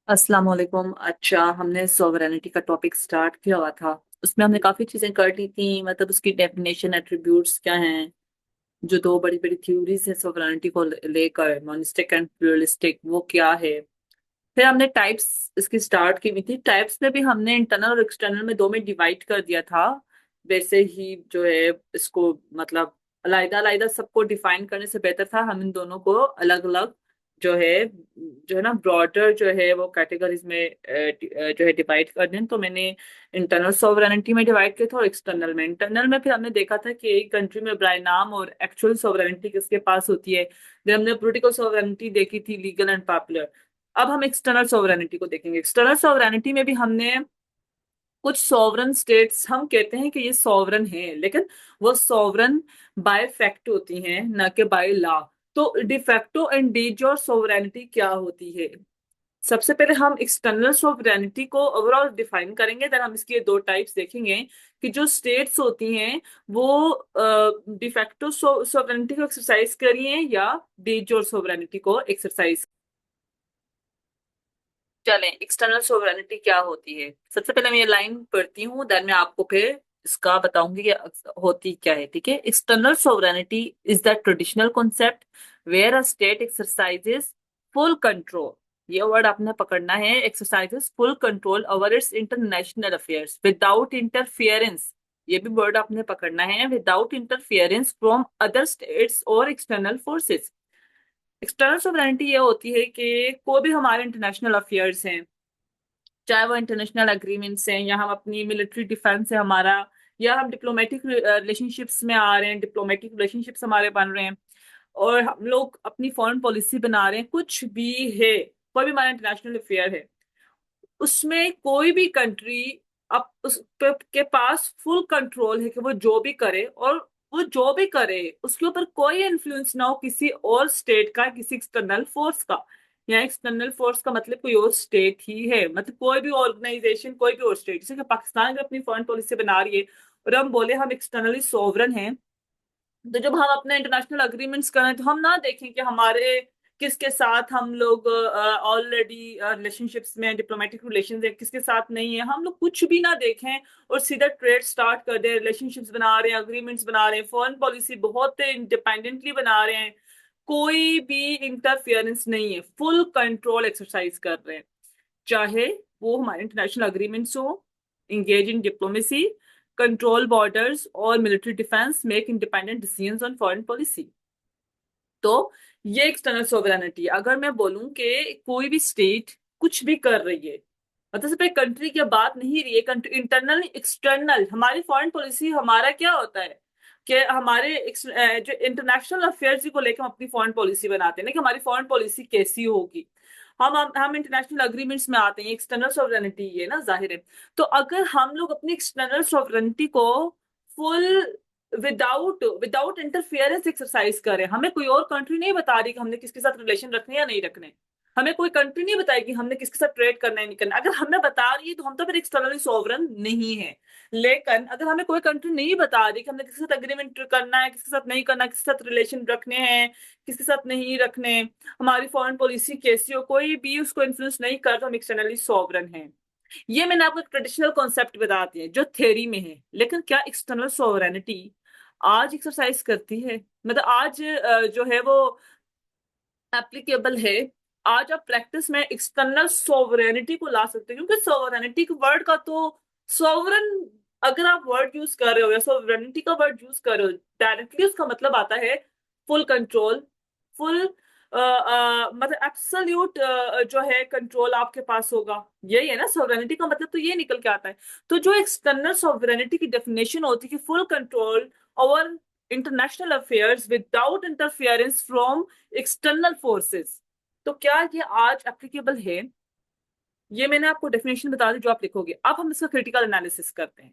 अस्सलाम वालेकुम। अच्छा, हमने सॉवरेनिटी का टॉपिक स्टार्ट किया हुआ था। उसमें हमने काफी चीजें कर ली थी, मतलब उसकी डेफिनेशन, एट्रीब्यूट्स क्या हैं। जो दो बड़ी बड़ी थ्योरीज है सॉवरेनिटी को लेकर, मोनिस्टिक एंड प्लूरलिस्टिक, वो क्या है। फिर हमने टाइप्स इसकी स्टार्ट की हुई थी। टाइप्स में भी हमने इंटरनल और एक्सटर्नल में दो में डिवाइड कर दिया था। वैसे ही जो है इसको मतलब अलग अलग सबको डिफाइन करने से बेहतर था हम इन दोनों को अलग अलग जो है ना ब्रॉडर जो है वो कैटेगरीज में जो है डिवाइड कर दें। तो मैंने इंटरनल सॉवरेनिटी में डिवाइड किया था और एक्सटर्नल में। इंटरनल में फिर हमने देखा था कि एक कंट्री में बराए नाम और एक्चुअल सॉवरेनिटी किसके पास होती है। फिर हमने पॉलिटिकल सॉवरेनिटी देखी थी, लीगल एंड पॉपुलर। अब हम एक्सटर्नल सॉवरेनिटी को देखेंगे। एक्सटर्नल सॉवरेनिटी में भी हमने कुछ सॉवरन स्टेट्स, हम कहते हैं कि ये सॉवरन है, लेकिन वो सॉवरन बाय फैक्ट होती हैं, ना कि बाय लॉ। तो डिफैक्टो एंड डी जोर सॉवरेनिटी क्या होती है। सबसे पहले हम एक्सटर्नल सॉवरेनिटी को ओवरऑल डिफाइन करेंगे, देन हम इसके ये दो टाइप्स देखेंगे कि जो स्टेट्स होती हैं वो डिफैक्टो सॉवरेनिटी को एक्सरसाइज करिए या डी जोर सॉवरेनिटी को एक्सरसाइज। चलें, एक्सटर्नल सोवरेनिटी क्या होती है। सबसे पहले मैं ये लाइन पढ़ती हूँ, देन मैं आपको फिर इसका बताऊंगी कि होती क्या है। ठीक है। External sovereignty is the traditional concept where a state exercises full control, ये वर्ड आपने पकड़ना है, exercises full control over its international affairs without interference. ये भी वर्ड आपने पकड़ना है, without interference from other states और एक्सटर्नल फोर्सेस। एक्सटर्नल सोवरेनिटी ये होती है कि कोई भी हमारे इंटरनेशनल अफेयर्स हैं, चाहे वो इंटरनेशनल एग्रीमेंट्स हैं या हम अपनी मिलिट्री डिफेंस है हमारा, या हम डिप्लोमेटिक रिलेशनशिप्स में आ रहे हैं, डिप्लोमेटिक रिलेशनशिप्स हमारे बन रहे हैं, और हम लोग अपनी फॉरेन पॉलिसी बना रहे हैं, कुछ भी है, कोई भी हमारा इंटरनेशनल अफेयर है, उसमें कोई भी कंट्री अब के पास फुल कंट्रोल है कि वो जो भी करे, और वो जो भी करे उसके ऊपर कोई इन्फ्लुएंस ना हो किसी और स्टेट का, किसी एक्सटर्नल फोर्स का। या एक्सटर्नल फोर्स का मतलब कोई और स्टेट ही है, मतलब कोई भी ऑर्गेनाइजेशन, कोई भी और स्टेट। जैसे कि पाकिस्तान अगर अपनी फॉरेन पॉलिसी बना रही है और हम बोले हम एक्सटर्नली सोवरन हैं, तो जब हम अपने इंटरनेशनल अग्रीमेंट्स करें तो हम ना देखें कि हमारे किसके साथ हम लोग ऑलरेडी रिलेशनशिप्स में, डिप्लोमेटिक रिलेशंस है, किसके साथ नहीं है, हम लोग कुछ भी ना देखें और सीधा ट्रेड स्टार्ट कर दे, रिलेशनशिप्स बना रहे हैं, अग्रीमेंट्स बना रहे हैं, फॉरेन पॉलिसी बहुत इंडिपेंडेंटली बना रहे हैं, कोई भी इंटरफियरेंस नहीं है, फुल कंट्रोल एक्सरसाइज कर रहे हैं, चाहे वो हमारे इंटरनेशनल अग्रीमेंट्स हो, engage in diplomacy, control borders और military defence, make independent decisions on foreign policy. तो ये एक्सटर्नल सोवरेनिटी। अगर मैं बोलूं कि कोई भी स्टेट कुछ भी कर रही है, मतलब सिर्फ एक कंट्री की बात नहीं रही है, कंट्री इंटरनल एक्सटर्नल, हमारी फॉरेन पॉलिसी, हमारा क्या होता है कि हमारे जो इंटरनेशनल अफेयर्स को लेकर हम अपनी फॉरेन पॉलिसी बनाते हैं ना, कि हमारी फॉरेन पॉलिसी कैसी होगी। हम इंटरनेशनल अग्रीमेंट्स में आते हैं, एक्सटर्नल सॉवरेनिटी ये ना जाहिर है। तो अगर हम लोग अपनी एक्सटर्नल सॉवरेनिटी को full without without interference exercise करें, हमें कोई और कंट्री नहीं बता रही कि हमने किसके साथ रिलेशन रखने या नहीं रखने, हमें कोई कंट्री नहीं बताएगी हमने किसके साथ ट्रेड करना है नहीं करना, अगर हमें बता रही है तो हम तो फिर एक्सटर्नली सॉवरन नहीं है। लेकिन अगर हमें कोई कंट्री नहीं बता रही कि हमने किसके साथ अग्रीमेंट करना है, किसके साथ नहीं करना, किसके साथ रिलेशन रखने हैं, किसके साथ नहीं रखने, हमारी फॉरेन पॉलिसी कैसी हो, कोई भी उसको इन्फ्लुएंस नहीं कर, तो हम एक्सटर्नली सॉवरन हैं। ये मैंने आपको एक ट्रेडिशनल कॉन्सेप्ट बता दिया जो थ्योरी में है। लेकिन क्या एक्सटर्नल सोवरेनिटी आज एक्सरसाइज करती है, मतलब आज जो है वो एप्लीकेबल है। आज आप प्रैक्टिस में एक्सटर्नल सोवरेनिटी को ला सकते हैं, क्योंकि सोवरेनिटी के वर्ड का तो सोवरन, अगर आप वर्ड यूज कर रहे हो या सोवरेनिटी का वर्ड यूज कर रहे हो, डायरेक्टली उसका मतलब आता है फुल कंट्रोल, फुल मतलब एब्सोल्यूट जो है कंट्रोल आपके पास होगा। यही है ना सोवरेनिटी का मतलब, तो ये निकल के आता है। तो जो एक्सटर्नल सोवरेनिटी की डेफिनेशन होती है कि full control over international affairs without interference from external forces, तो क्या ये आज एप्लीकेबल है। ये मैंने आपको डेफिनेशन बता दी जो आप लिखोगे। अब हम इसका क्रिटिकल एनालिसिस करते हैं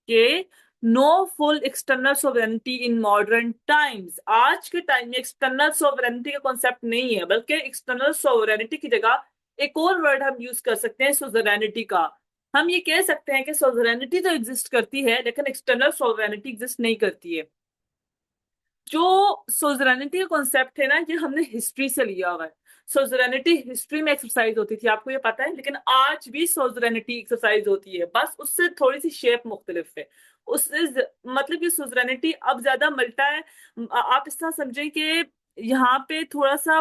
कि no full external sovereignty in modern times. आज के टाइम में एक्सटर्नल सोवरेनिटी का कॉन्सेप्ट नहीं है, बल्कि एक्सटर्नल सोवरेनिटी की जगह एक और वर्ड हम यूज कर सकते हैं, सोवरेनिटी का। हम ये कह सकते हैं कि सोवरेनिटी तो एग्जिस्ट करती है लेकिन एक्सटर्नल सोवरेनिटी एग्जिस्ट नहीं करती है। जो सोजरेनिटी का कॉन्सेप्ट है ना, ये हमने हिस्ट्री से लिया हुआ है। सोजरेनिटी हिस्ट्री में एक्सरसाइज होती थी, आपको ये पता है, लेकिन आज भी सोजरेनिटी एक्सरसाइज होती है, बस उससे थोड़ी सी शेप मुख्तलिफ है। उससे मतलब ये सोजरेनिटी अब ज्यादा मल्टा है। आप इस तरह समझें कि यहाँ पे थोड़ा सा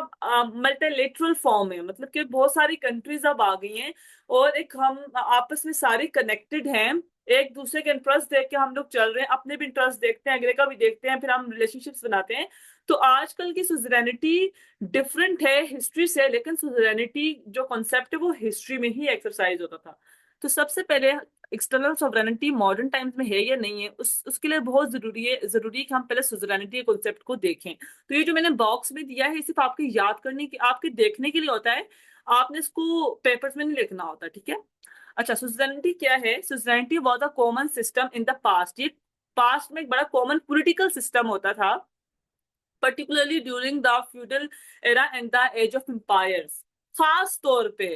मल्टीलेटरल फॉर्म है, मतलब कि बहुत सारी कंट्रीज अब आ गई हैं और एक हम आपस में सारी कनेक्टेड हैं। एक दूसरे के इंटरेस्ट देख के हम लोग चल रहे हैं, अपने भी इंटरेस्ट देखते हैं, अगले का भी देखते हैं, फिर हम रिलेशनशिप्स बनाते हैं। तो आजकल की सुजरेनिटी डिफरेंट है हिस्ट्री से, लेकिन सुजरेनिटी जो कॉन्सेप्ट है वो हिस्ट्री में ही एक्सरसाइज होता था। तो सबसे पहले एक्सटर्नल सॉवरेनिटी मॉडर्न टाइम्स में है या नहीं है, उसके लिए बहुत जरूरी है कि हम पहले सुजरेनिटी के कॉन्सेप्ट को देखें। तो ये जो मैंने बॉक्स में दिया है, सिर्फ आपके याद करने की, आपके देखने के लिए होता है, आपने इसको पेपर्स में नहीं लिखना होता, ठीक है। अच्छा, सुजरेनिटी क्या है? Suzerainty was a common system in the past. ये पास्ट में एक बड़ा कॉमन पॉलिटिकल सिस्टम होता था, particularly during the feudal era and the age of empires. खास तौर पे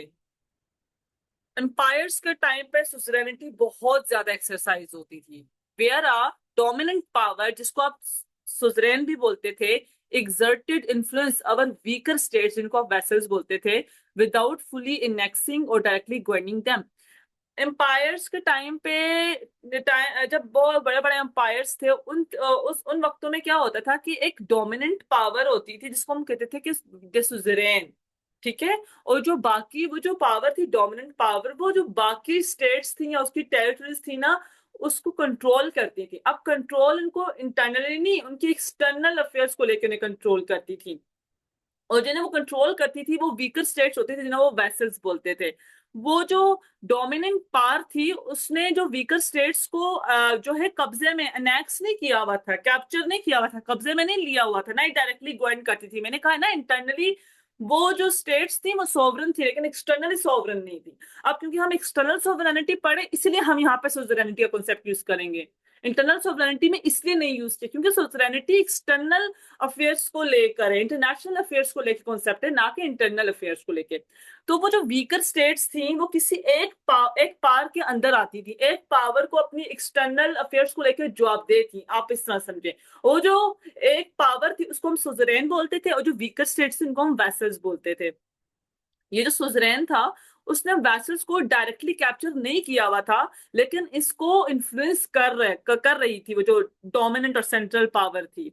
एम्पायर्स के टाइम पे सुजरेनिटी बहुत ज्यादा एक्सरसाइज होती थी। वेयर अ डोमिनेंट पावर, जिसको आप सुजरेन भी बोलते थे, exerted influence over weaker states, जिनको आप वैसल्स बोलते थे, without fully annexing or directly governing them। Empires के टाइम पे जब बहुत बड़े बड़े एम्पायर्स थे, उन वक्तों में क्या होता था कि एक डोमिनेंट पावर होती थी जिसको हम कहते थे कि द सुजरेन, ठीक है। और जो बाकी वो जो पावर थी, डोमिनेंट पावर, वो जो बाकी स्टेट्स थी या उसकी टेरिटरीज थी ना, उसको कंट्रोल करती थी। अब कंट्रोल उनको इंटरनली नहीं, उनकी एक्सटर्नल अफेयर्स को लेकर कंट्रोल करती थी। और जिन्हें वो कंट्रोल करती थी वो वीकर स्टेट्स होते थे, जिन्हें वो वेसल्स बोलते थे। वो जो डोमिनेंट पावर थी, उसने जो वीकर स्टेट्स को जो है कब्जे में अनेक्स नहीं किया हुआ था, कैप्चर नहीं किया हुआ था, कब्जे में नहीं लिया हुआ था, ना ही डायरेक्टली गवर्न करती थी। मैंने कहा ना, इंटरनली वो जो स्टेट्स थी वो सोवरन थी, लेकिन एक्सटर्नली सोवरन नहीं थी। अब क्योंकि हम एक्सटर्नल सोवरेनिटी पढ़े, इसलिए हम यहाँ पे सोवरेनिटी का कॉन्सेप्ट यूज करेंगे। इंटरनल सोवरेनिटी में इसलिए नहीं यूज किया क्योंकि सोवरेनिटी एक्सटर्नल अफेयर्स को लेकर है, इंटरनेशनल अफेयर्स को लेकर कॉन्सेप्ट है, ना कि इंटरनल अफेयर्स को लेकर। तो वो जो वीकर स्टेट्स थी वो किसी एक पावर के अंदर आती थी, एक पावर को अपनी एक्सटर्नल अफेयर्स को लेकर जवाबदेह थी, आप इस तरह समझे। वो जो एक पावर थी उसको हम सुजरेन बोलते थे, और जो वीकर स्टेट्स थी उनको हम वैसल्स बोलते थे। ये जो सुजरेन था, उसने वैसल्स को डायरेक्टली कैप्चर नहीं किया हुआ था, लेकिन इसको इन्फ्लुएंस कर रही थी वो जो डोमिनेंट और सेंट्रल पावर थी।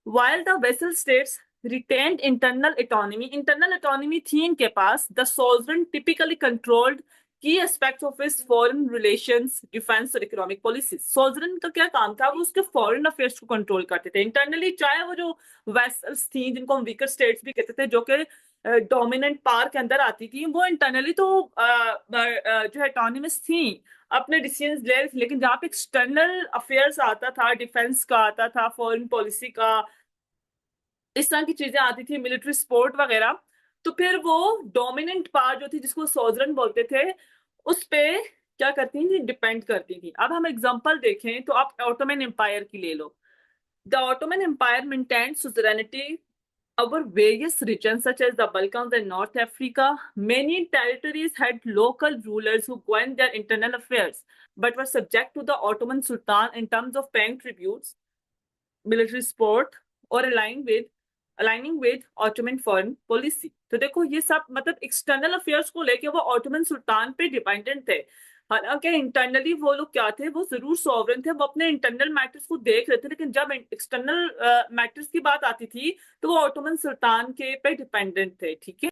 While the vessel states retained internal autonomy थी इनके पास, the sovereign typically controlled key aspects of his foreign relations, defense और economic policies। sovereign का क्या काम था? वो उसके foreign affairs को control करते थे internally, चाहे वो जो vessels थी जिनको हम weaker states भी कहते थे, जो कि डोमिनेंट पावर के अंदर आती थी, वो इंटरनली तो जो है ऑटोनमस थी, अपने डिसीजन ले रही थी। लेकिन जहाँ पे एक्सटर्नल अफेयर्स आता था, डिफेंस का आता था, फॉरेन पॉलिसी का, इस तरह की चीजें आती थी, मिलिट्री सपोर्ट वगैरह, तो फिर वो डोमिनेंट पावर जो थी जिसको सोजरन बोलते थे, उस पे क्या करती थी? डिपेंड करती थी। अब हम एग्जांपल देखें तो आप ऑटोमन एम्पायर की ले लो। The Ottoman empire maintained suzerainty over various regions such as the Balkans and North Africa. Many territories had local rulers who governed their internal affairs, but were subject to the Ottoman Sultan in terms of paying tributes, military support, or aligning with Ottoman foreign policy। तो देखो ये सब मतलब external affairs को लेके वो Ottoman सुल्तान पे dependent थे। हालांकि इंटरनली वो लोग क्या थे, वो जरूर सॉवरन थे, वो अपने इंटरनल मैटर्स को देख रहे थे, लेकिन जब एक्सटर्नल मैटर्स की बात आती थी तो वो ऑटोमन सुल्तान के पे डिपेंडेंट थे, ठीक है।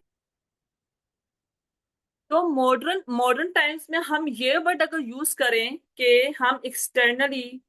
तो मॉडर्न मॉडर्न टाइम्स में हम ये वर्ड अगर यूज करें कि हम एक्सटर्नली,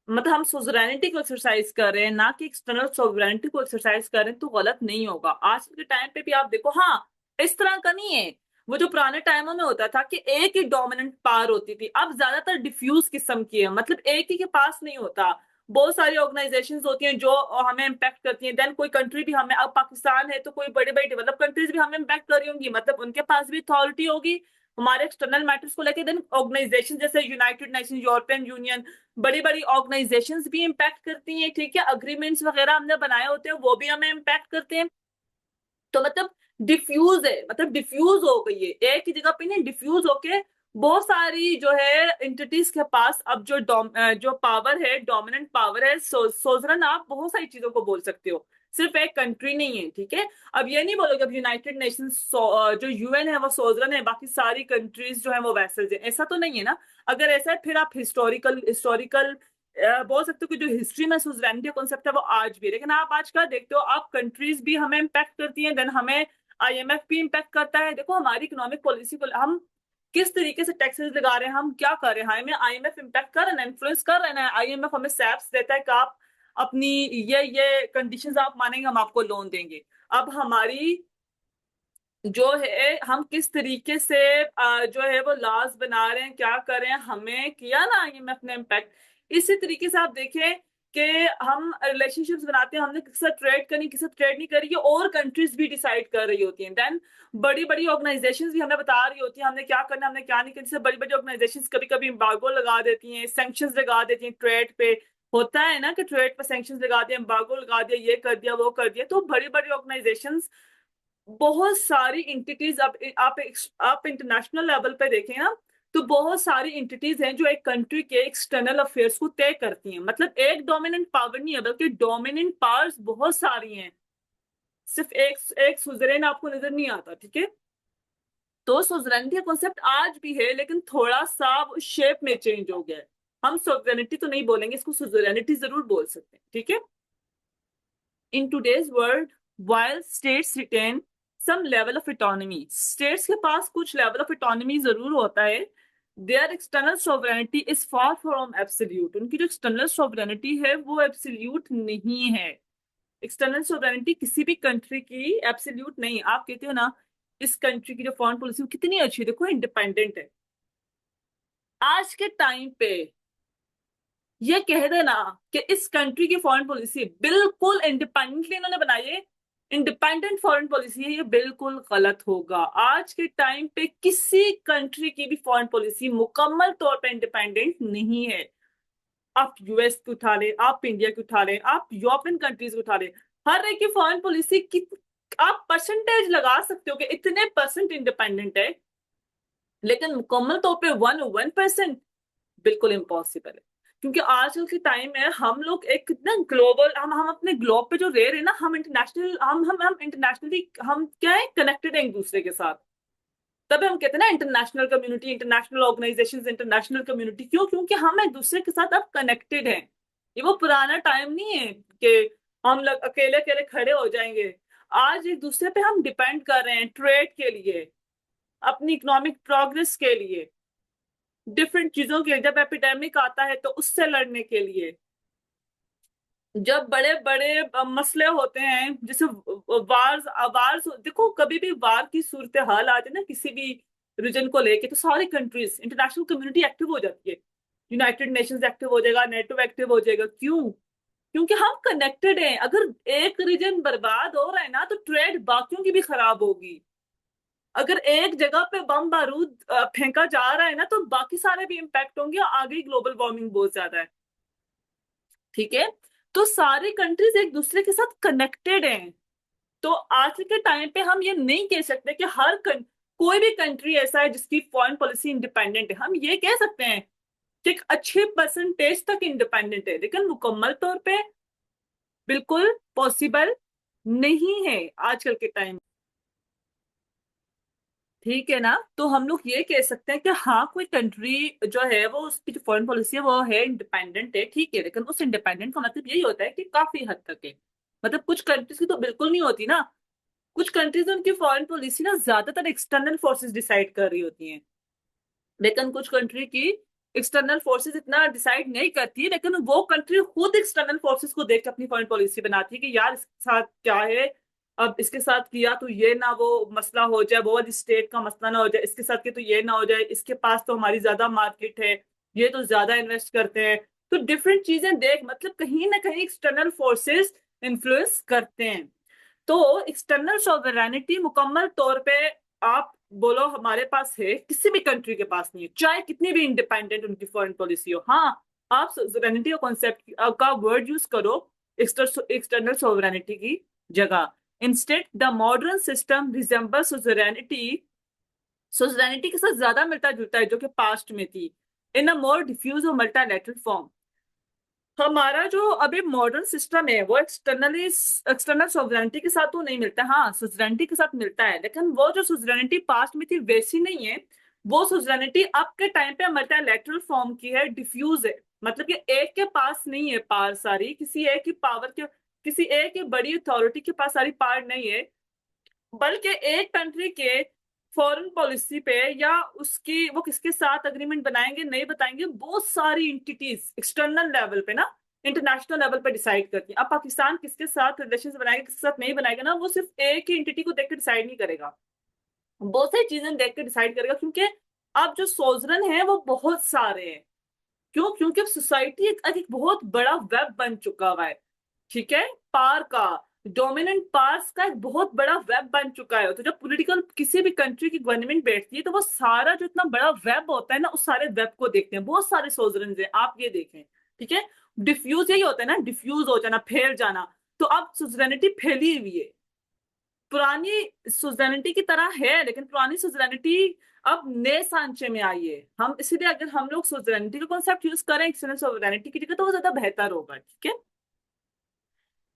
मतलब हम सोवरेनिटी को एक्सरसाइज कर रहे हैं, ना कि एक्सटर्नल सोवरेनिटी को एक्सरसाइज कर रहे हैं, तो गलत नहीं होगा। आज के टाइम पे भी आप देखो, हाँ, इस तरह का नहीं है। वो जो पुराने टाइमों में होता था कि एक ही डोमिनेंट पावर होती थी, अब ज्यादातर डिफ्यूज किस्म की है, मतलब एक ही के पास नहीं होता, बहुत सारी ऑर्गेनाइजेशंस होती हैं जो हमें इम्पैक्ट करती हैं। देन कोई कंट्री भी हमें, अब पाकिस्तान है तो कोई बड़ी बड़ी डेवलप कंट्रीज भी हमें इम्पैक्ट कर रही होंगी, मतलब उनके पास भी अथॉरिटी होगी हमारे एक्सटर्नल मैटर्स को लेकर। देन ऑर्गेनाइजेशन जैसे यूनाइटेड नेशन, यूरोपियन यूनियन, बड़ी बड़ी ऑर्गेनाइजेशंस भी इम्पैक्ट करती हैं, ठीक है। अग्रीमेंट्स वगैरह हमने बनाए होते हैं, वो भी हमें इम्पैक्ट करते हैं। तो मतलब डिफ्यूज है, मतलब डिफ्यूज हो गई है, एक ही जगह पे नहीं, डिफ्यूज होके बहुत सारी जो है एंटिटीज के पास अब जो पावर है, डोमिनेंट पावर है। सोजरन आप बहुत सारी चीजों को बोल सकते हो, सिर्फ एक कंट्री नहीं है, ठीक है। अब ये नहीं बोलोगे अब यूनाइटेड नेशंस जो यूएन है वो सोवरेन है, बाकी सारी कंट्रीज जो है वो वैसल्स है, ऐसा तो नहीं है ना। अगर ऐसा है फिर आप हिस्टोरिकल हिस्टोरिकल बोल सकते हो कि जो हिस्ट्री में सुजरेनिटी कॉन्सेप्ट है वो आज भी है। लेकिन आप आज क्या देखते हो, आप कंट्रीज भी हमें इम्पैक्ट करती हैं, देन हमें आईएमएफ भी इम्पैक्ट करता है। देखो हमारी इकोनॉमिक पॉलिसी को हम किस तरीके से टैक्सेस लगा रहे हैं, हम क्या कर रहे हैं, हमें आईएमएफ इम्पैक्ट कर रहे हैं, इन्फ्लुएंस कर रहे हैं। आईएमएफ हमें सैप्स देता है कि आप अपनी ये कंडीशंस आप मानेंगे हम आपको लोन देंगे। अब हमारी जो है हम किस तरीके से जो है वो लॉज बना रहे हैं, क्या कर रहे हैं, हमें किया ना आईएमएफ ने इम्पैक्ट। इसी तरीके से आप देखें कि हम रिलेशनशिप्स बनाते हैं, हमने किसी साथ ट्रेड करनी किसी साथ ट्रेड नहीं करी, ये और कंट्रीज भी डिसाइड कर रही होती हैं। देन बड़ी बड़ी ऑर्गेनाइजेशंस भी हमें बता रही होती हैं हमने क्या करना हमने क्या नहीं करना। जैसे बड़ी बड़ी ऑर्गेनाइजेशंस कभी कभी एम्बार्गो लगा देती हैं, सैंक्शंस लगा देती हैं ट्रेड पे। होता है ना कि ट्रेड पे सैंक्शंस लगा दिया, एम्बार्गो लगा दिया, ये कर दिया वो कर दिया। तो बड़ी बड़ी ऑर्गेनाइजेशंस बहुत सारी इंटिटीज, आप इंटरनेशनल लेवल पे देखें ना तो बहुत सारी इंटिटीज हैं जो एक कंट्री के एक्सटर्नल अफेयर्स को तय करती हैं। मतलब एक डोमिनेंट पावर नहीं है बल्कि डोमिनेंट पावर्स बहुत सारी हैं, सिर्फ एक एक सुजरेन आपको नजर नहीं आता, ठीक है। तो सुजरेनिटी का कॉन्सेप्ट आज भी है लेकिन थोड़ा सा शेप में चेंज हो गया है। हम सोवरेनिटी तो नहीं बोलेंगे, इसको सुजरेनिटी जरूर बोल सकते हैं, ठीक है। In today's world, while states retain some level of autonomy, states के पास कुछ level of autonomy जरूर होता है। Their external sovereignty is far from absolute. उनकी जो external sovereignty है वो absolute नहीं है। एक्सटर्नल सोवरेनिटी किसी भी कंट्री की एब्सोल्यूट नहीं। आप कहते हो ना इस कंट्री की जो फॉरेन पॉलिसी कितनी अच्छी है, देखो इंडिपेंडेंट है। आज के टाइम पे ये कह देना कि इस कंट्री की फॉरेन पॉलिसी बिल्कुल इंडिपेंडेंटली इन्होंने बनाई है, इंडिपेंडेंट फॉरेन पॉलिसी है, ये बिल्कुल गलत होगा। आज के टाइम पे किसी कंट्री की भी फॉरेन पॉलिसी मुकम्मल तौर पे इंडिपेंडेंट नहीं है। आप यूएस की उठा लें, आप इंडिया की उठा लें, आप यूरोपियन कंट्रीज की उठा लें, हर एक की फॉरेन पॉलिसी की आप परसेंटेज लगा सकते हो कि इतने परसेंट इंडिपेंडेंट है, लेकिन मुकम्मल तौर पे 1% बिल्कुल इम्पॉसिबल है। क्योंकि आजकल के टाइम में हम लोग एक कितना ग्लोबल, हम अपने ग्लोब पे जो रह रहे हैं ना, हम इंटरनेशनल हम इंटरनेशनली हम क्या है कनेक्टेड है एक दूसरे के साथ। तब हम कहते हैं ना international community, international organisations, international community. क्यों? क्योंकि हम एक दूसरे के साथ अब कनेक्टेड हैं। ये वो पुराना टाइम नहीं है कि हम लोग अकेले अकेले खड़े हो जाएंगे। आज एक दूसरे पे हम डिपेंड कर रहे हैं ट्रेड के लिए, अपनी इकोनॉमिक प्रोग्रेस के लिए, डिफरेंट चीजों के लिए। जब एपिडेमिक आता है तो उससे लड़ने के लिए, जब बड़े बड़े मसले होते हैं जैसे वार्स वार्स देखो कभी भी वार की सूरत हाल आती है ना किसी भी रीजन को लेके, तो सारी कंट्रीज इंटरनेशनल कम्युनिटी एक्टिव हो जाती है। यूनाइटेड नेशंस एक्टिव हो जाएगा, नेटो एक्टिव हो जाएगा। क्यों? क्योंकि हम कनेक्टेड हैं। अगर एक रीजन बर्बाद हो रहा है ना तो ट्रेड बाकियों की भी खराब होगी। अगर एक जगह पे बम बारूद फेंका जा रहा है ना तो बाकी सारे भी इम्पैक्ट होंगे, आगे ग्लोबल वार्मिंग बहुत ज्यादा है, ठीक है। तो सारी कंट्रीज एक दूसरे के साथ कनेक्टेड हैं। तो आज के टाइम पे हम ये नहीं कह सकते कि कोई भी कंट्री ऐसा है जिसकी फॉरेन पॉलिसी इंडिपेंडेंट है। हम ये कह सकते हैं कि एक अच्छे परसेंटेज तक इंडिपेंडेंट है, लेकिन मुकम्मल तौर पे बिल्कुल पॉसिबल नहीं है आजकल के टाइम, ठीक है ना। तो हम लोग ये कह सकते हैं कि हाँ कोई कंट्री जो है वो उसकी जो फॉरेन पॉलिसी है वो है इंडिपेंडेंट है, ठीक है। लेकिन उस इंडिपेंडेंट का मतलब यही होता है कि काफी हद तक है। मतलब कुछ कंट्रीज की तो बिल्कुल नहीं होती ना। कुछ कंट्रीज उनकी फॉरेन पॉलिसी ना ज्यादातर एक्सटर्नल फोर्सेस डिसाइड कर रही होती हैं, लेकिन कुछ कंट्री की एक्सटर्नल फोर्सेस इतना डिसाइड नहीं करती है, लेकिन वो कंट्री खुद एक्सटर्नल फोर्सेस को देख के अपनी फॉरेन पॉलिसी बनाती है कि यार इसके साथ क्या है, अब इसके साथ किया तो ये ना वो मसला हो जाए, वो वाली स्टेट का मसला ना हो जाए, इसके साथ किया तो ये ना हो जाए, इसके पास तो हमारी ज्यादा मार्केट है, ये तो ज्यादा इन्वेस्ट करते हैं। तो डिफरेंट चीजें देख, मतलब कहीं ना कहीं एक्सटर्नल फोर्सेस इन्फ्लुएंस करते हैं। तो एक्सटर्नल सॉवरेनिटी मुकम्मल तौर पे आप बोलो हमारे पास है, किसी भी कंट्री के पास नहीं है, चाहे कितनी भी इंडिपेंडेंट उनकी फॉरेन पॉलिसी हो। हाँ, आप सॉवरेनिटी का कॉन्सेप्ट का वर्ड यूज करो एक्सटर्नल सॉवरेनिटी की जगह। Instead the modern system resemble sovereignty, sovereignty के साथ ज्यादा मिलता जुलता है जो कि पास्ट में थी, इन अ मोर डिफ्यूज और मल्टीलैटरल फॉर्म। हमारा जो अभी मॉडर्न सिस्टम है वो एक्सटर्नल सोवरेनिटी के साथ तो नहीं मिलता है। हाँ, सुजरेनिटी के साथ मिलता है, लेकिन वो जो सुजरेनिटी पास्ट में थी वैसी नहीं है। वो सुजरेनिटी अब के टाइम पे मल्टीलैटरल फॉर्म की है, डिफ्यूज है। मतलब कि एक के पास नहीं है पावर सारी, किसी एक की पावर के, किसी एक की बड़ी अथॉरिटी के पास सारी पावर नहीं है, बल्कि एक कंट्री के फॉरेन पॉलिसी पे या उसकी वो किसके साथ अग्रीमेंट बनाएंगे नहीं बताएंगे, बहुत सारी इंटिटीज एक्सटर्नल लेवल पे ना, इंटरनेशनल लेवल पे डिसाइड करती है। अब पाकिस्तान किसके साथ रिलेशन बनाएगा किसके साथ नहीं बनाएगा ना, वो सिर्फ एक ही इंटिटी को देख के डिसाइड नहीं करेगा, बहुत सारी चीजें देख के डिसाइड करेगा, क्योंकि अब जो सोजरन है वो बहुत सारे हैं। क्यों? क्योंकि अब सोसाइटी एक बहुत बड़ा वेब बन चुका हुआ है। ठीक है, पार का, डोमिनेंट पार्स का एक बहुत बड़ा वेब बन चुका है। तो जब पॉलिटिकल किसी भी कंट्री की गवर्नमेंट बैठती है तो वो सारा जो इतना बड़ा वेब होता है ना, उस सारे वेब को देखते हैं, बहुत सारे सोजरन हैं, आप ये देखें। ठीक है, डिफ्यूज यही होता है ना, डिफ्यूज हो जाना, फैल जाना। तो अब सुजरेनिटी फैली हुई है, पुरानी सुजरेनिटी की तरह है, लेकिन पुरानी सुजरेनिटी अब नए सांचे में आई है। हम इसीलिए अगर हम लोग सुजरेनिटी का कॉन्सेप्ट यूज करें एक्सटर्नल सोवरेनिटी की जगह तो वो ज्यादा बेहतर होगा। ठीक है,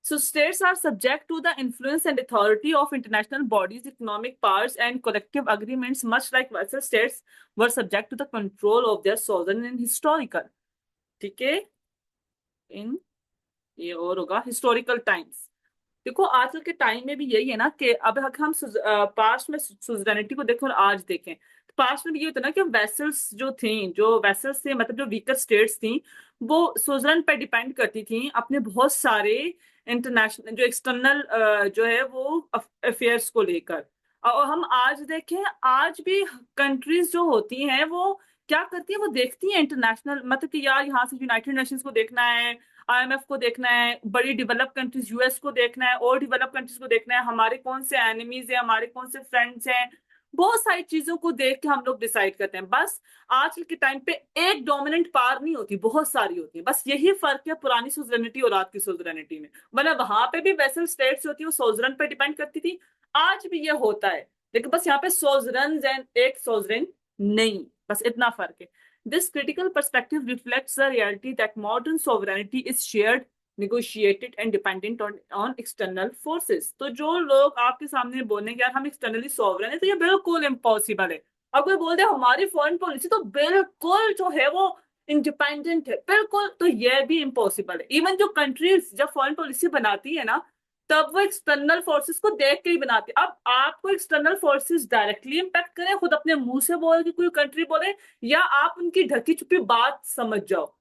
so states are subject to the influence and authority of international bodies, economic powers, and collective agreements, much like vassal states were subject to the control of their sovereign in historical. ठीक है, इन ये और होगा historical times. देखो आजकल के time में भी यही है ना कि अब अगर हम पास्ट में सुजरेनिटी को देखें और आज देखें, तो पास्ट में भी ये होता है ना कि वेसल्स जो थी, जो वेसल्स थे मतलब जो वीकर स्टेट्स थी, वो सुजरन पे डिपेंड करती थी अपने बहुत सारे इंटरनेशनल जो एक्सटर्नल जो है वो अफेयर्स को लेकर। और हम आज देखें, आज भी कंट्रीज जो होती हैं वो क्या करती है, वो देखती है इंटरनेशनल, मतलब कि यार यहाँ से यूनाइटेड नेशंस को देखना है, आईएमएफ को देखना है, बड़ी डेवलप कंट्रीज यूएस को देखना है, और डेवलप कंट्रीज को देखना है, हमारे कौन से एनिमीज हैं, हमारे कौन से फ्रेंड्स हैं, बहुत सारी चीजों को देख के हम लोग डिसाइड करते हैं। बस आज के टाइम पे एक डोमिनेंट पावर नहीं होती, बहुत सारी होती है। बस यही फर्क है पुरानी सुजरेनिटी और आज की सुजरेनिटी में। मतलब वहां पे भी वेसल स्टेट्स होती है, वो सोजरन पे डिपेंड करती थी, आज भी ये होता है, लेकिन बस यहाँ पे सोजरन एंड एक सोजरन नहीं, बस इतना फर्क है। This critical perspective reflects the reality that modern sovereignty is shared, negotiated and dependent on external forces. तो जो लोग आपके सामने बोलेंगे यार हम एक्सटर्नली सॉवरेन है, तो ये बिल्कुल इम्पॉसिबल है। अब कोई बोलते हैं हमारी फॉरेन पॉलिसी तो बिल्कुल जो है वो इंडिपेंडेंट है, बिल्कुल, तो ये भी इम्पॉसिबल है। इवन जो कंट्रीज जब फॉरेन पॉलिसी बनाती है ना, तब वो एक्सटर्नल फोर्सेस को देख के ही बनाते हैं। अब आपको एक्सटर्नल फोर्सेस डायरेक्टली इम्पैक्ट करें, खुद अपने मुंह से बोल के कोई कंट्री बोले, या आप उनकी ढकी छुपी बात समझ जाओ,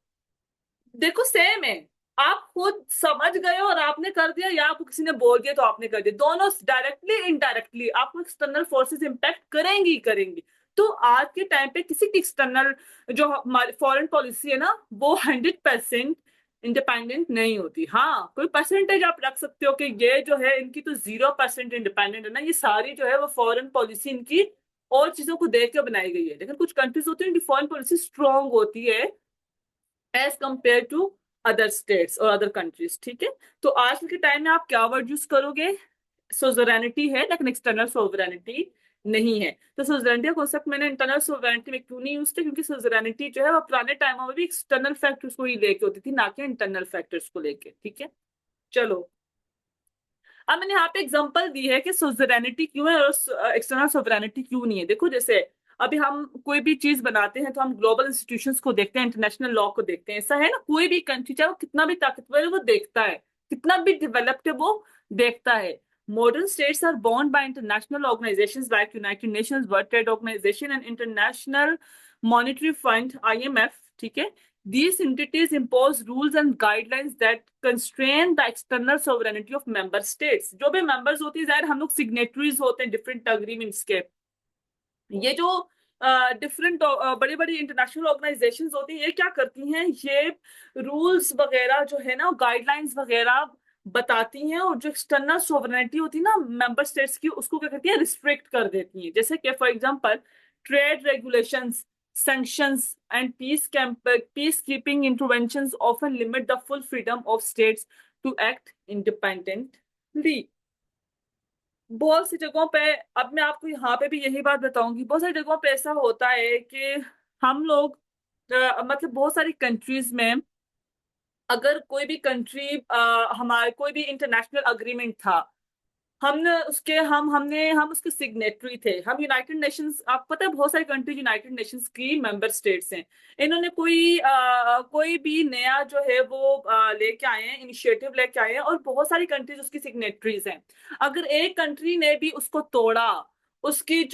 देखो सेम है। आप खुद समझ गए और आपने कर दिया, या आपको किसी ने बोल दिया तो आपने कर दिया, दोनों डायरेक्टली इनडायरेक्टली आपको एक्सटर्नल फोर्सेस इंपैक्ट करेंगी ही करेंगी। तो आज के टाइम पे किसी की एक्सटर्नल जो हमारी फॉरेन पॉलिसी है ना, वो 100% इंडिपेंडेंट नहीं होती। हाँ, कोई परसेंटेज आप रख सकते हो कि ये जो है इनकी तो 0% इंडिपेंडेंट है ना, ये सारी जो है वो फॉरेन पॉलिसी इनकी और चीजों को देख के बनाई गई है। लेकिन कुछ कंट्रीज होती है इनकी फॉरेन पॉलिसी स्ट्रांग होती है as compare to other states और अदर कंट्रीज। ठीक है, तो आज के टाइम में आप क्या वर्ड यूज करोगे? सोवरेनिटी है लेकिन एक्सटर्नल सोवरेनिटी नहीं है। तो सोवरेनिटी का कॉन्सेप्ट मैंने इंटरनल सोवरेनिटी में क्यों नहीं यूज किया, क्योंकि सोवरेनिटी जो है वो पुराने टाइमों में भी एक्सटर्नल फैक्टर्स को ही लेके होती थी, ना कि इंटरनल फैक्टर्स को लेके। ठीक है, चलो अब मैंने यहाँ पे एग्जांपल दी है कि सोवरेनिटी क्यों है और एक्सटर्नल सोवरेनिटी क्यों नहीं है। देखो जैसे अभी हम कोई भी चीज बनाते हैं तो हम ग्लोबल इंस्टीट्यूशंस को देखते हैं, इंटरनेशनल लॉ को देखते हैं। ऐसा है ना, कोई भी कंट्री चाहे वो कितना भी ताकतवर है वो देखता है, कितना भी डेवलप्ड है वो देखता है। Modern states are bound by international organizations like United Nations, World Trade Organization and International Monetary Fund (IMF). ठीक है, these entities impose rules and guidelines that constrain the external sovereignty of member states. जो भी members होती है, जाहिर हम लोग signatories होते हैं different agreements के। ये जो डिफरेंट बड़ी बड़ी इंटरनेशनल ऑर्गेनाइजेशंस होती हैं, ये क्या करती हैं, ये रूल्स वगैरह जो है ना, गाइडलाइंस वगैरह बताती हैं, और जो एक्सटर्नल सोवरेनिटी होती है ना मेंबर स्टेट्स की, उसको क्या करती है, रिस्ट्रिक्ट कर देती हैं। जैसे कि for example trade regulations, sanctions and peacekeeping interventions often limit the full freedom of states to act independently. बहुत सी जगहों पे, अब मैं आपको यहाँ पे भी यही बात बताऊंगी, बहुत सारी जगहों पे ऐसा होता है कि हम लोग मतलब बहुत सारी कंट्रीज में अगर कोई भी कंट्री, हमारे कोई भी इंटरनेशनल अग्रीमेंट था, हमने उसके हम उसके सिग्नेटरी थे, हम यूनाइटेड नेशंस, आपको पता है बहुत सारी कंट्रीज यूनाइटेड नेशंस की मेंबर स्टेट्स हैं। इन्होंने कोई भी नया जो है वो लेके आए हैं, इनिशिएटिव लेके आए हैं, और बहुत सारी कंट्रीज उसकी सिग्नेटरीज हैं। अगर एक कंट्री ने भी उसको तोड़ा, उसकी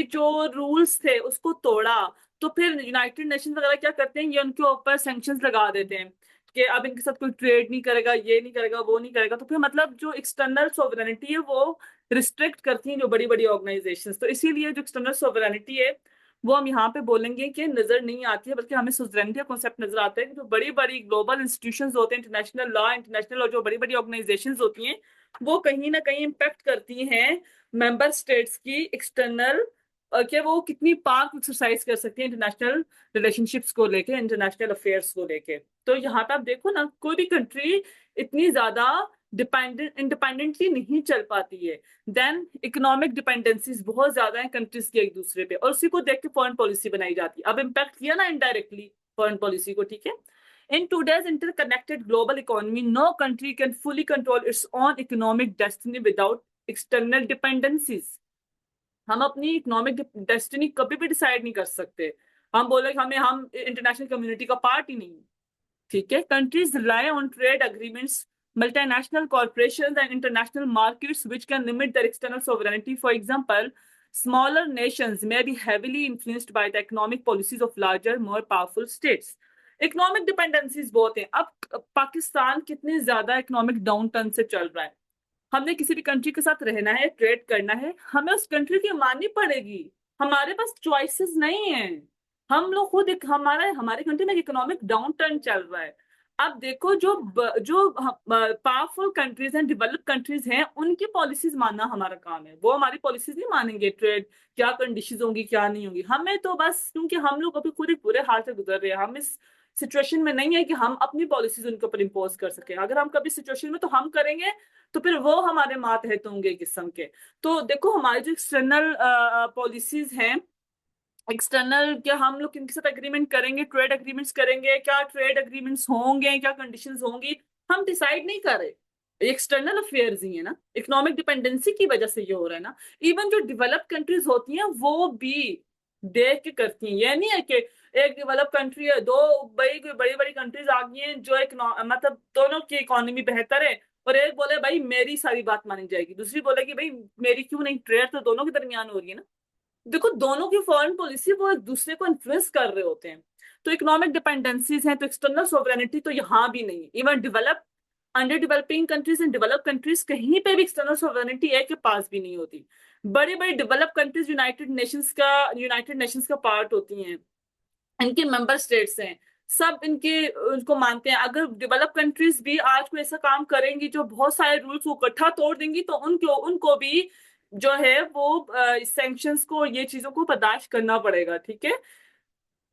जो रूल्स थे उसको तोड़ा, तो फिर यूनाइटेड नेशंस वगैरह क्या करते हैं, ये उनके ऊपर सैंक्शंस लगा देते हैं कि अब इनके साथ कोई ट्रेड नहीं करेगा, ये नहीं करेगा, वो नहीं करेगा। तो फिर मतलब जो एक्सटर्नल सोवरेनिटी है वो रिस्ट्रिक्ट करती हैं जो बड़ी बड़ी ऑर्गेनाइजेशंस। तो इसीलिए जो एक्सटर्नल सोवरेनिटी है वो हम यहाँ पे बोलेंगे कि नजर नहीं आती है, बल्कि हमें सुजरेनिटी का कॉन्सेप्ट नजर आता है कि जो बड़ी बड़ी ग्लोबल इंस्टीट्यूशंस होते हैं, इंटरनेशनल लॉ, इंटरनेशनल और जो बड़ी बड़ी ऑर्गेनाइजेशंस होती हैं, वो कहीं ना कहीं इम्पेक्ट करती हैं मेंबर स्टेट्स की एक्सटर्नल, कि वो कितनी पाक एक्सरसाइज कर सकती है इंटरनेशनल रिलेशनशिप्स को लेके, इंटरनेशनल अफेयर्स को लेके। तो यहाँ पे आप देखो ना, कोई भी कंट्री इतनी ज्यादा इंडिपेंडेंटली नहीं चल पाती है। देन इकोनॉमिक डिपेंडेंसीज बहुत ज्यादा है कंट्रीज की एक दूसरे पे, और उसी को देख के फॉरेन पॉलिसी बनाई जाती है। अब इम्पैक्ट किया ना इनडायरेक्टली फॉरेन पॉलिसी को, ठीक है। In today's interconnected global economy, no country can fully control its own economic destiny without external dependencies. हम अपनी इकोनॉमिक डेस्टिनी कभी भी डिसाइड नहीं कर सकते। हम बोले कि हम इंटरनेशनल कम्युनिटी का पार्ट ही नहीं, ठीक है। Countries rely on trade agreements, multinational corporations and international markets which can limit their external sovereignty. For example, smaller nations may be heavily influenced by the economic policies of larger, more powerful states. Economic dependencies बहुत हैं। अब पाकिस्तान कितने ज्यादा economic down turn से चल रहा है, हमने किसी भी कंट्री के साथ रहना है, ट्रेड करना है, हमें उस कंट्री की माननी पड़ेगी। हमारे पास चॉइसेस नहीं है। हम लोग खुद हमारे कंट्री में इकोनॉमिक डाउन टर्न चल रहा है। अब देखो, जो पावरफुल कंट्रीज हैं, डेवलप कंट्रीज हैं, उनकी पॉलिसीज मानना हमारा काम है। वो हमारी पॉलिसीज नहीं मानेंगे, ट्रेड क्या कंडीशंस होंगी क्या नहीं होंगी। हमें तो बस, क्योंकि हम लोग अभी पूरे बुरे हाल से गुजर रहे हैं, हम इस सिचुएशन में नहीं है कि हम अपनी पॉलिसीज उनके ऊपर इम्पोज कर सके। अगर हम कभी सिचुएशन में तो हम करेंगे, तो फिर वो हमारे मातहत होंगे किस्म के। तो देखो, हमारी जो एक्सटर्नल पॉलिसीज हैं, एक्सटर्नल, क्या हम लोग किनके साथ एग्रीमेंट करेंगे, ट्रेड एग्रीमेंट्स करेंगे, क्या ट्रेड एग्रीमेंट्स होंगे, क्या कंडीशंस होंगी, हम डिसाइड नहीं कर रहे। एक्सटर्नल अफेयर्स ही है ना, इकोनॉमिक डिपेंडेंसी की वजह से ये हो रहा है ना। इवन जो डेवलप कंट्रीज होती हैं वो भी देख के करती हैं। ये नहीं है कि एक डेवलप कंट्री है, दो बड़ी बड़ी बड़ी कंट्रीज आ गई हैं जो एक, मतलब दोनों की इकोनॉमी बेहतर है, और एक बोले भाई मेरी सारी बात मानी जाएगी, दूसरी बोलेगी भाई मेरी क्यों नहीं। ट्रेड तो दोनों के दरमियान हो रही है ना। देखो, दोनों की फॉरेन पॉलिसी वो एक दूसरे को इन्फ्लुएंस कर रहे होते हैं। तो इकोनॉमिक डिपेंडेंसीज हैं, तो एक्सटर्नल सोवरेनिटी तो यहाँ भी नहीं। Even develop, under developing countries and develop countries, कहीं पे भी एक्सटर्नल सोवरेनिटी एक के पास भी नहीं होती। बड़ी बड़ी डेवलप कंट्रीज यूनाइटेड नेशंस का पार्ट होती हैं, इनके मेंबर स्टेट्स हैं, सब इनके उनको मानते हैं। अगर डेवलप कंट्रीज भी आज कोई ऐसा काम करेंगी जो बहुत सारे रूल्स को इकट्ठा तोड़ देंगी, तो उनको उनको भी जो है वो सैंक्शंस को, ये चीजों को बर्दाश्त करना पड़ेगा, ठीक है।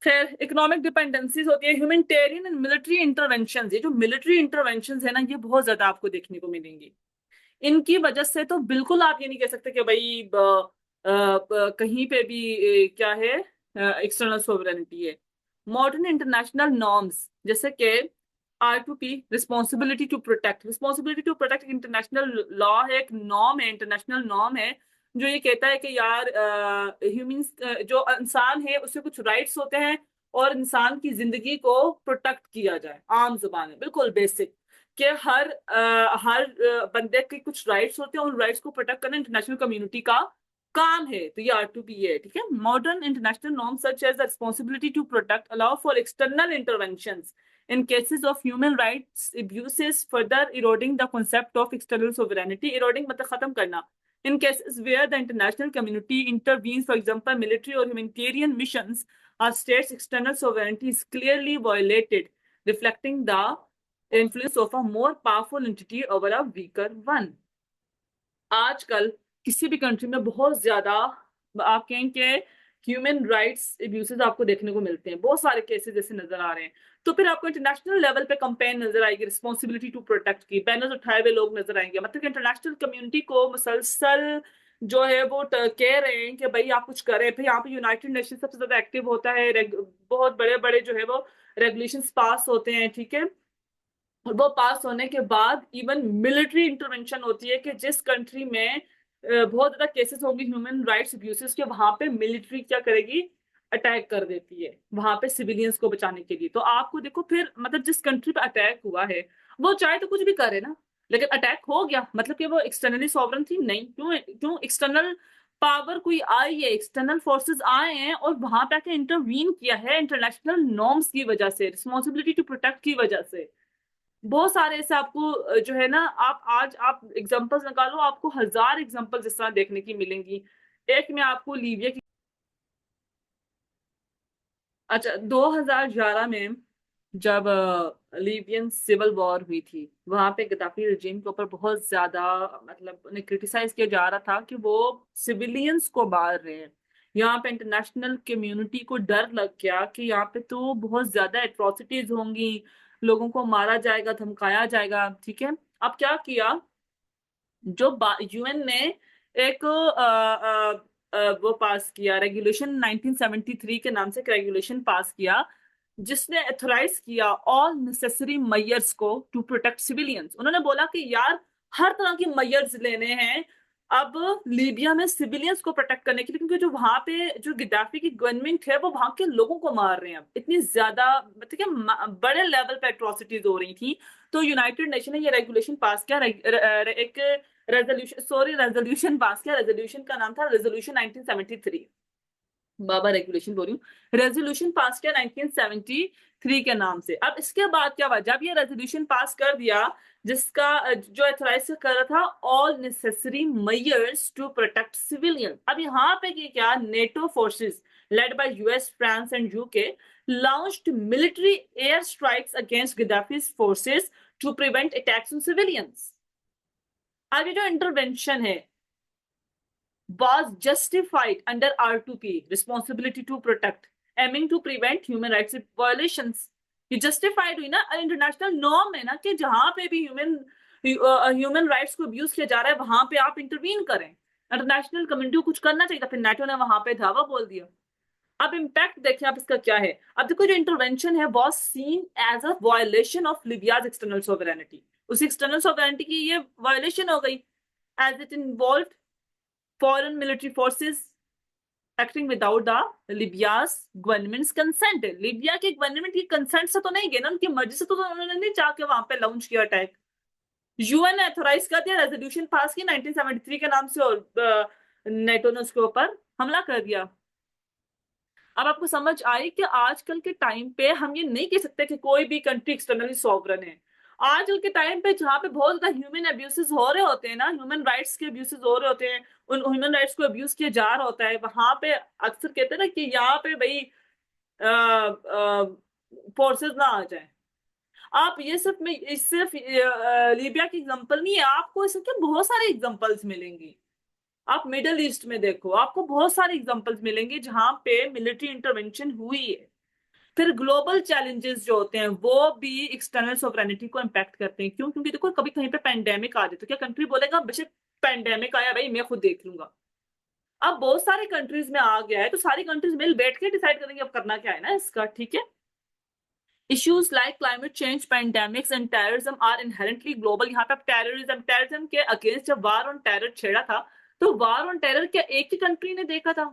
फिर इकोनॉमिक डिपेंडेंसीज होती है, ह्यूमैनिटेरियन एंड मिलिट्री इंटरवेंशन। ये जो मिलिट्री इंटरवेंशन है ना, ये बहुत ज्यादा आपको देखने को मिलेंगी। इनकी वजह से तो बिल्कुल आप ये नहीं कह सकते कि भाई कहीं पे भी क्या है, एक्सटर्नल सोवरेनिटी है। मॉडर्न इंटरनेशनल नॉर्म्स, जैसे कि R2P, responsibility to protect international law है, एक नॉर्म है, इंटरनेशनल नॉर्म है, जो ये कहता है कि यार ह्यूमंस, जो इंसान है उससे कुछ राइट्स होते हैं, और इंसान की जिंदगी को प्रोटेक्ट किया जाए। आम जुबान है, बिल्कुल बेसिक, कि हर बंदे के कुछ राइट्स होते हैं, उन राइट्स को प्रोटेक्ट करना इंटरनेशनल कम्युनिटी का काम है। तो ये R2P है, ठीक है। Modern international norms such as the responsibility to protect allow for external interventions in cases of human rights abuses, further eroding the concept of external sovereignty. Eroding मतलब खत्म करना। In cases where the international community intervenes, for example, military or humanitarian missions, a state's external sovereignty is clearly violated, reflecting the influence of a more powerful entity over a weaker one. आजकल किसी भी country में बहुत ज्यादा आप कहें कि human rights एब्यूसेस आपको देखने को मिलते हैं, बहुत सारे केसेस जैसे नजर आ रहे हैं। तो फिर आपको इंटरनेशनल लेवल पे कंपेन नजर आएगी, रिस्पॉन्सिबिलिटी टू प्रोटेक्ट की बैनर्स उठाए हुए लोग नजर आएंगे। मतलब कि इंटरनेशनल कम्युनिटी को मुसलसल जो है वो कह रहे हैं कि भाई आप कुछ करें। फिर यहाँ पे यूनाइटेड नेशन सबसे ज्यादा एक्टिव होता है, बहुत बड़े बड़े जो है वो रेगुलेशंस पास होते हैं, ठीक है। और वो पास होने के बाद इवन मिलिट्री इंटरवेंशन होती है कि जिस कंट्री में बहुत ज्यादा केसेस होंगे ह्यूमन राइट्स अब्यूसेस के, वहां पे मिलिट्री क्या करेगी, अटैक कर देती है वहां पे सिविलियंस को बचाने के लिए। तो आपको देखो फिर मतलब जिस कंट्री पे अटैक हुआ है वो चाहे तो कुछ भी करे ना, लेकिन अटैक हो गया मतलब कि वो एक्सटर्नली सॉवरन थी नहीं। क्यों क्यों एक्सटर्नल पावर कोई आई है, एक्सटर्नल फोर्सेस आए हैं और वहां पे आके इंटरवीन किया है इंटरनेशनल नॉर्म्स की वजह से, रिस्पॉन्सिबिलिटी टू प्रोटेक्ट की वजह से। बहुत सारे ऐसे आपको जो है ना, आप आज आप एग्जांपल्स निकालो, आपको हजार एग्जांपल्स इस तरह देखने की मिलेंगी। एक मैं आपको लीबिया की, अच्छा 2011 में जब लीबियन सिविल वॉर हुई थी, वहां पे गद्दाफी रजीम के ऊपर बहुत ज्यादा मतलब उन्हें क्रिटिसाइज किया जा रहा था कि वो सिविलियंस को मार रहे हैं। यहाँ पे इंटरनेशनल कम्युनिटी को डर लग गया कि यहाँ पे तो बहुत ज्यादा एट्रोसिटीज होंगी, लोगों को मारा जाएगा, धमकाया जाएगा। ठीक है, अब क्या किया, जो यूएन ने एक वो पास किया रेगुलेशन 1973 के नाम से एक रेगुलेशन पास किया, जिसने एथोराइज किया ऑल नेसेसरी मेजर्स को टू प्रोटेक्ट सिविलियंस। उन्होंने बोला कि यार हर तरह की मेजर्स लेने हैं अब लीबिया में सिविलियंस को प्रोटेक्ट करने के लिए, क्योंकि जो वहां पे जो गिदाफी की गवर्नमेंट है वो वहां के लोगों को मार रहे हैं। अब इतनी ज्यादा मतलब कि बड़े लेवल पे एट्रोसिटीज हो रही थी। तो यूनाइटेड नेशन ने ये रेगुलेशन पास किया, एक रेजोल्यूशन पास किया। रेजोल्यूशन का नाम था रेजोल्यूशन 1973, बाबा रेगुलेशन बोल रही हूँ, रेजोल्यूशन पास किया 1973 के नाम से। अब इसके बाद क्या हुआ, जब ये रेजोल्यूशन पास कर दिया जिसका जो एथोराइज कर रहा था all necessary measures to protect civilian, अब यहाँ पे क्या, NATO forces led by US, France and UK launched military air strikes against Gaddafi's forces to prevent attacks on civilians। अब ये जो इंटरवेंशन है was justified under R2P, responsibility to protect, aiming to prevent human rights violations। ये justified हुई ना, international norm है ना कि जहां पे भी ह्यूमन राइट्स को अब्यूज किया जा रहा है वहां पे आप इंटरवीन करें। इंटरनेशनल कम्युनिटी को कुछ करना चाहिए था, फिर नेटो ने वहां पे धावा बोल दिया। अब इम्पैक्ट देखिए आप इसका क्या है। अब देखो जो इंटरवेंशन है was seen as a violation of Libya's external sovereignty, उस एक्सटर्नल सोवरेनिटी की ये वायलेशन हो गई, as it involve foreign military forces acting without the Libya's government's consent। Libya के गवर्नमेंट की कंसेंट से तो नहीं गए ना, उनकी मर्जी से तो उन्होंने नहीं जाके वहां पे लॉन्च किया अटैक। यूएन ने अथोराइज कर दिया, रेजोल्यूशन पास की 1973 के नाम से, और नेटो ने उसके ऊपर हमला कर दिया। अब आपको समझ आई कि आजकल के टाइम पे हम ये नहीं कह सकते कि कोई भी कंट्री एक्सटर्नली सॉवरन है। आजकल के टाइम पे जहाँ पे बहुत ज्यादा ह्यूमन अब्यूसेस हो रहे होते हैं ना, ह्यूमन राइट्स के अब्यूसेस हो रहे होते हैं, उन ह्यूमन राइट्स को अब्यूज किया जा रहा होता है, वहां पे अक्सर कहते हैं ना कि यहाँ पे भाई फोर्सेस ना आ जाए। आप ये सिर्फ में सिर्फ लीबिया की एग्जांपल नहीं है, आपको इसके बहुत सारे एग्जांपल्स मिलेंगी। आप मिडल ईस्ट में देखो, आपको बहुत सारे एग्जांपल्स मिलेंगे जहां पे मिलिट्री इंटरवेंशन हुई है। फिर ग्लोबल चैलेंजेस जो होते हैं वो भी एक्सटर्नल सोवरेनिटी को इम्पैक्ट करते हैं। क्यों? क्योंकि देखो कभी कहीं पे पैंडेमिक आ जाए तो क्या कंट्री बोलेगा बेशक पैंडेमिक आया भाई मैं खुद देख लूंगा। अब बहुत सारी कंट्रीज में आ गया है तो सारी कंट्रीज मिल बैठ के डिसाइड करेंगे अब करना क्या है ना इसका। ठीक है, issues like climate change, pandemics and terrorism are inherently global. यहाँ पे टेररिज्म के अगेंस्ट जब वार ऑन टेरर छेड़ा था तो वार ऑन टेरर क्या एक ही कंट्री ने देखा था,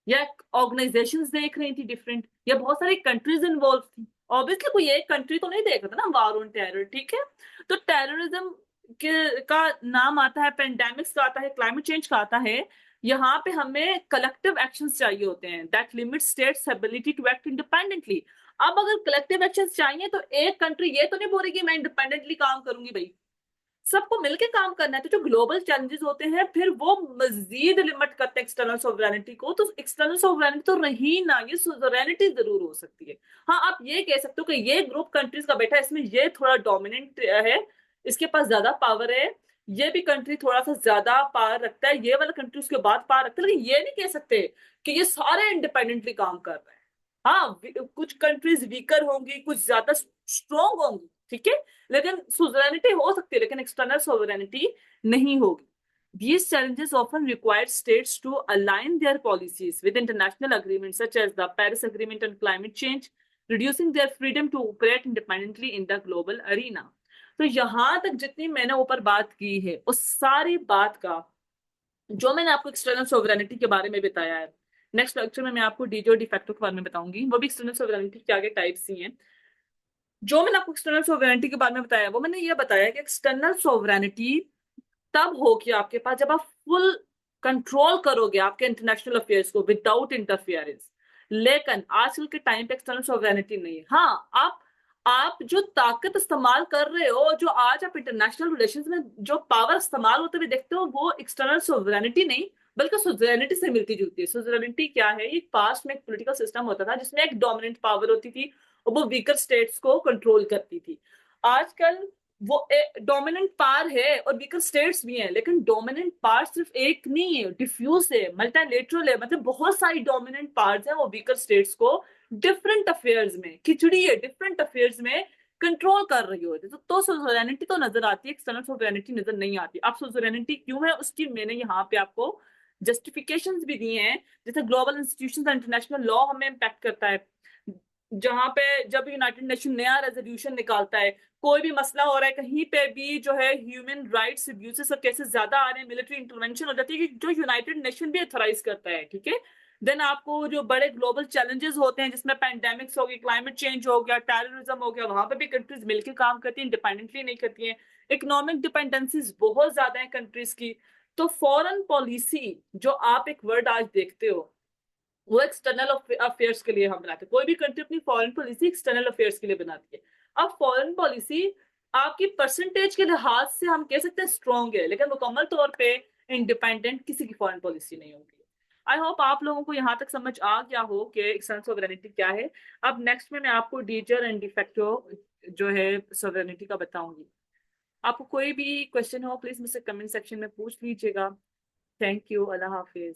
या ऑर्गेनाइजेशंस देख रही थी डिफरेंट, या बहुत सारी कंट्रीज इन्वॉल्व थी? ऑब्वियसली कोई एक कंट्री तो नहीं देख रहा था ना वार ऑन टेरर। ठीक है, तो टेररिज्म के का नाम आता है, पेंडेमिक्स का आता है, क्लाइमेट चेंज का आता है। यहाँ पे हमें कलेक्टिव एक्शंस चाहिए होते हैं that limit states ability to act independently. अब अगर कलेक्टिव एक्शंस चाहिए तो एक कंट्री ये तो नहीं बोलेगी मैं इंडिपेंडेंटली काम करूंगी भाई, सबको मिलकर काम करना है। तो जो ग्लोबल चैलेंजेस होते हैं फिर वो मजीद लिमिट करते हैं एक्सटर्नल सोवरेनिटी को। तो एक्सटर्नल सोवरेनिटी तो रही ना, ये सोवरेनिटी जरूर हो सकती है। हाँ आप ये कह सकते हो कि ये ग्रुप कंट्रीज का बेटा है, इसमें ये थोड़ा डोमिनेंट है, इसके पास ज्यादा पावर है, ये भी कंट्री थोड़ा सा ज्यादा पावर रखता है, ये वाला कंट्री उसके बाद पावर रखता है। लेकिन ये नहीं कह सकते कि ये सारे इंडिपेंडेंटली काम कर रहे हैं। हाँ कुछ कंट्रीज वीकर होंगी, कुछ ज्यादा स्ट्रॉन्ग होंगी, ठीक है, लेकिन सोवरेनिटी हो सकती है लेकिन एक्सटर्नल सोवरेनिटी नहीं होगी। These challenges often require states to align their policies with international agreements such as the Paris Agreement on Climate Change, reducing their freedom to operate independently in the global arena. तो यहां तक जितनी मैंने ऊपर बात की है उस सारी बात का जो मैंने आपको एक्सटर्नल सोवरेनिटी के बारे में बताया है, नेक्स्ट लेक्चर में मैं आपको डीजो डिफेक्टो के बारे में बताऊंगी, वो भी एक्सटर्नल सोवरेनिटी के आगे टाइप्स ही हैं। जो मैंने आपको एक्सटर्नल सोवरेनिटी के बारे में बताया वो मैंने ये बताया कि एक्सटर्नल सोवरेनिटी तब होगी आपके पास जब आप फुल कंट्रोल करोगे आपके इंटरनेशनल अफेयर्स को विदाउट इंटरफियरेंस। लेकिन आजकल के टाइम पे एक्सटर्नल सॉवरेनिटी नहीं है। हाँ, आप जो ताकत इस्तेमाल कर रहे हो, जो आज आप इंटरनेशनल रिलेशंस में जो पावर इस्तेमाल होते हुए देखते हो, वो एक्सटर्नल सॉवरेनिटी नहीं बल्कि सुजरेनिटी से मिलती जुलती है। सुजरेनिटी क्या है? एक पास्ट में एक पॉलिटिकल सिस्टम होता था जिसमें एक डोमिनेंट पावर होती थी और वो वीकर स्टेट्स को कंट्रोल करती थी। आजकल वो डोमिनेंट पावर है और वीकर स्टेट्स भी हैं, लेकिन डोमिनेंट पावर सिर्फ एक नहीं है, डिफ्यूज है, मल्टीलेटरल है, मतलब बहुत सारी डोमिनेंट पावर्स हैं। वो वीकर स्टेट्स को डिफरेंट अफेयर्स में खिचड़ी है, डिफरेंट अफेयर्स में कंट्रोल कर रही होती है। तो सोवरेनिटी तो नजर आती है, एक्सटर्नल सोवरेनिटी नजर नहीं आती। अब सोवरेनिटी क्यों है उसकी मैंने यहाँ पे आपको जस्टिफिकेशंस भी दिए हैं। जैसे ग्लोबल इंस्टीट्यूशंस और इंटरनेशनल लॉ हमें इम्पैक्ट करता है। जहां पे जब यूनाइटेड नेशन नया रेजोल्यूशन निकालता है, कोई भी मसला हो रहा है कहीं पे भी, जो है ह्यूमन राइट्स अब्यूजेस और केसेस ज्यादा आ रहे हैं, मिलिट्री इंटरवेंशन हो जाती है, कि जो यूनाइटेड नेशन भी अथोराइज करता है, ठीक है। देन आपको जो बड़े ग्लोबल चैलेंजेस होते हैं जिसमें पैंडेमिक्स हो गई, क्लाइमेट चेंज हो गया, टेररिज्म हो गया, वहां पे भी कंट्रीज मिलकर काम करती हैं, इंडिपेंडेंटली नहीं करती हैं। इकोनॉमिक डिपेंडेंसीज बहुत ज्यादा है कंट्रीज की। तो फॉरेन पॉलिसी जो आप एक वर्ड आज देखते हो, वो एक्सटर्नल अफेयर्स के लिए हम बनाते हैं। कोई भी कंट्री अपनी फॉरेन पॉलिसी एक्सटर्नल अफेयर्स के लिए बनाती है। अब फॉरेन पॉलिसी आपकी परसेंटेज के लिहाज से हम कह सकते हैं स्ट्रॉन्ग है, लेकिन मुकम्मल तौर पे इंडिपेंडेंट किसी की फॉरेन पॉलिसी नहीं होगी। आई होप आप लोगों को यहाँ तक समझ आ गया हो कि एक्सटर्नल सॉवरेनिटी क्या है। अब नेक्स्ट में मैं आपको डीजर एंड डिफेक्टो जो है सॉवरेनिटी का बताऊंगी। आपको कोई भी क्वेश्चन हो प्लीज मुझसे कमेंट सेक्शन में पूछ लीजिएगा। Thank you, Allah Hafiz.